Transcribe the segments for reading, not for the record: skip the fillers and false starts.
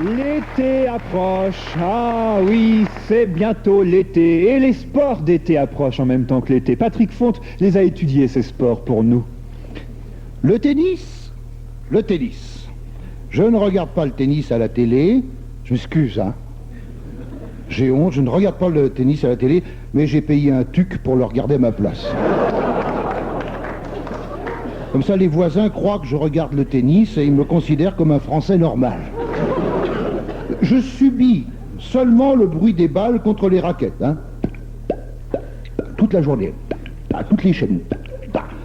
L'été approche, ah oui, c'est bientôt l'été, et les sports d'été approchent en même temps que l'été. Patrick Fonte les a étudiés, ces sports, pour nous. Le tennis. Le tennis. Je ne regarde pas le tennis à la télé, je m'excuse, hein. J'ai honte, je ne regarde pas le tennis à la télé, mais j'ai payé un tuc pour le regarder à ma place. Comme ça, les voisins croient que je regarde le tennis et ils me considèrent comme un Français normal. Je subis seulement le bruit des balles contre les raquettes, hein. Toute la journée, à toutes les chaînes,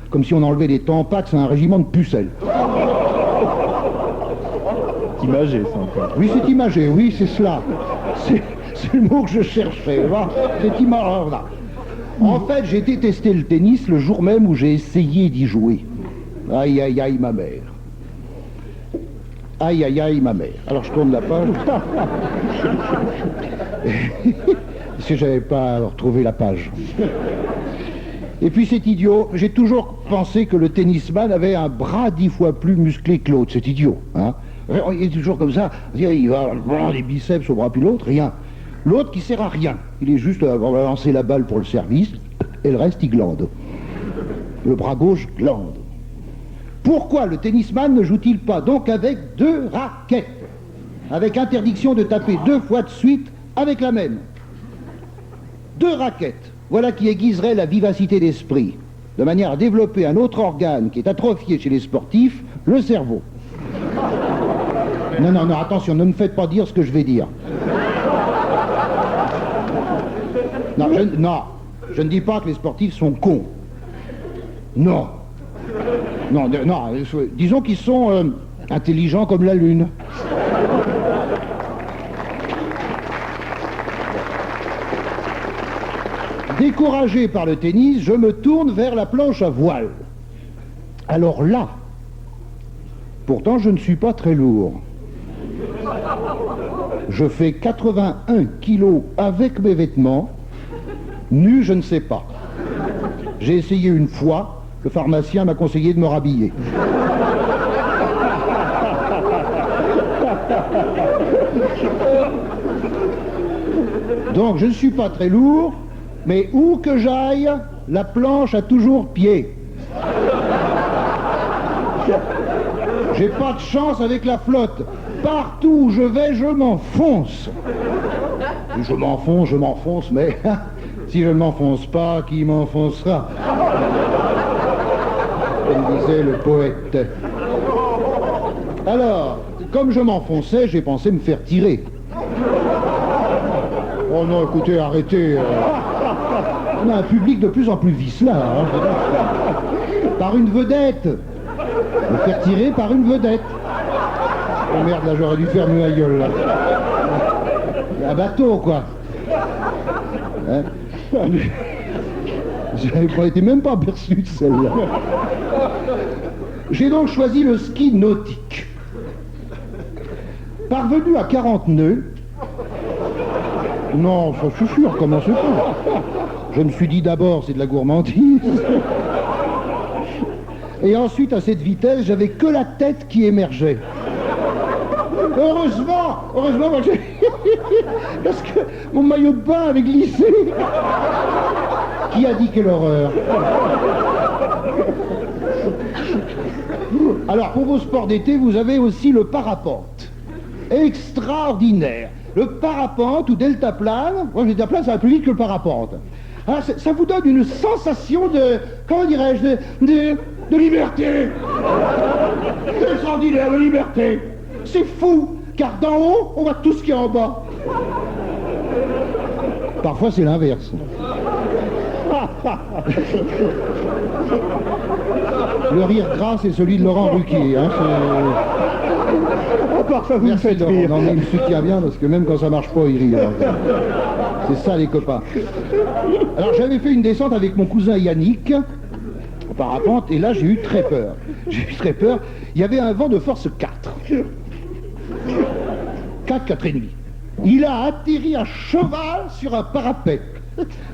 comme si on enlevait les tampax à un régiment de pucelles. C'est imagé, ça, encore. Oui, c'est imagé, oui, c'est cela. C'est le mot que je cherchais, voilà. C'est imagé, voilà. En fait, j'ai détesté le tennis le jour même où j'ai essayé d'y jouer. Aïe, aïe, aïe, ma mère. Aïe, aïe, aïe, ma mère. Alors, je tourne la page. Parce que j'avais pas retrouvé la page. Et puis, c'est idiot. J'ai toujours pensé que le tennisman avait un bras 10 fois plus musclé que l'autre. C'est idiot, hein. Il est toujours comme ça. Il va avoir des biceps au bras, puis l'autre, rien. L'autre qui sert à rien. Il est juste à lancer la balle pour le service, et le reste, il glande. Le bras gauche glande. Pourquoi le tennisman ne joue-t-il pas donc avec 2 raquettes, avec interdiction de taper 2 fois de suite avec la même? 2 raquettes, voilà qui aiguiserait la vivacité d'esprit, de manière à développer un autre organe qui est atrophié chez les sportifs, le cerveau. Non, non, non, attention, ne me faites pas dire ce que je vais dire. Non, je ne dis pas que les sportifs sont cons. Non. Non, disons qu'ils sont intelligents comme la lune. Découragé par le tennis, je me tourne vers la planche à voile. Alors là, pourtant je ne suis pas très lourd. Je fais 81 kilos avec mes vêtements, nu je ne sais pas. J'ai essayé une fois, le pharmacien m'a conseillé de me rhabiller. Donc je ne suis pas très lourd, mais où que j'aille, la planche a toujours pied. J'ai pas de chance avec la flotte. Partout où je vais, je m'enfonce. Je m'enfonce, mais si je ne m'enfonce pas, qui m'enfoncera? Comme disait le poète. Alors, comme je m'enfonçais, j'ai pensé me faire tirer. Oh non, écoutez, arrêtez. On a un public de plus en plus vicelard, hein. Par une vedette. Me faire tirer par une vedette. Oh merde, là, j'aurais dû fermer ma gueule, là. Un bateau, quoi. Hein? J'avais pas été même pas aperçu de celle-là. J'ai donc choisi le ski nautique. Parvenu à 40 nœuds, non, ça suffit, recommencez pas. Je me suis dit d'abord, c'est de la gourmandise. Et ensuite, à cette vitesse, j'avais que la tête qui émergeait. Heureusement, moi, parce que mon maillot de bain avait glissé. Qui a dit quelle horreur? Alors, pour vos sports d'été, vous avez aussi le parapente. Extraordinaire. Le parapente ou deltaplane, moi, le deltaplane, ça va plus vite que le parapente. Alors, ça vous donne une sensation de, comment dirais-je, de liberté. Extraordinaire, de liberté. C'est fou, car d'en haut, on voit tout ce qui est en bas. Parfois, c'est l'inverse. Le rire gras, c'est celui de Laurent Ruquier. Hein, Parfois, vous merci, me faites Laurent. rire. Non, mais il me soutient bien, parce que même quand ça marche pas, il rit. Alors. C'est ça, les copains. Alors, j'avais fait une descente avec mon cousin Yannick, au parapente, et là, j'ai eu très peur. Il y avait un vent de force 4. 4,5. Il a atterri à cheval sur un parapet.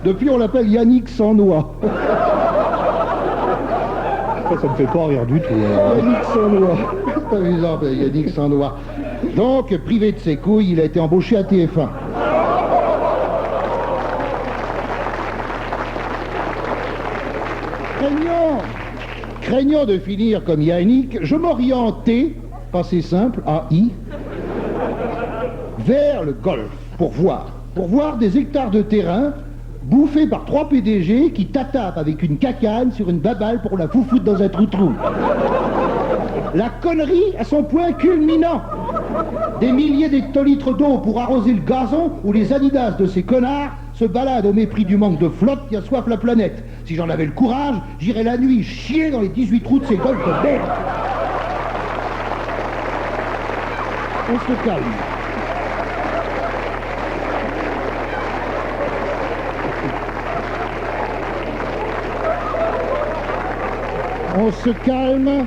Depuis, on l'appelle Yannick sans noix. Ça me fait pas rire du tout. Yannick sans noix. C'est amusant, Yannick sans noix. Donc, privé de ses couilles, il a été embauché à TF1. Craignant de finir comme Yannick, je m'orientais, passé simple, AI, vers le golf pour voir des hectares de terrain bouffés par 3 PDG qui tatapent avec une cacane sur une baballe pour la foutre dans un trou-trou. La connerie à son point culminant. Des milliers d'hectolitres d'eau pour arroser le gazon où les Adidas de ces connards se baladent au mépris du manque de flotte qui assoiffe la planète. Si j'en avais le courage, j'irais la nuit chier dans les 18 trous de ces golfs de merde. On se calme. On se calme.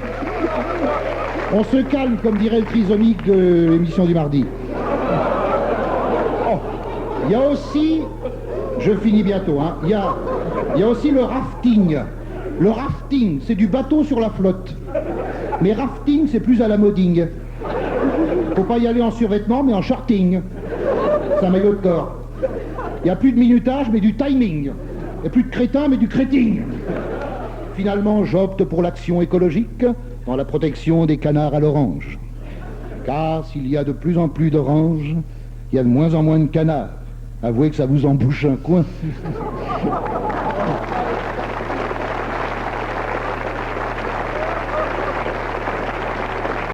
On se calme, comme dirait le trisomique de l'émission du mardi. Oh, il y a aussi, je finis bientôt, hein, il y a aussi le rafting. Le rafting, c'est du bateau sur la flotte. Mais rafting, c'est plus à la moding. Faut pas y aller en survêtement, mais en shorting. C'est un maillot de corps. Il n'y a plus de minutage, mais du timing. Il n'y a plus de crétin, mais du créting. Finalement, j'opte pour l'action écologique dans la protection des canards à l'orange. Car s'il y a de plus en plus d'oranges, il y a de moins en moins de canards. Avouez que ça vous embouche un coin.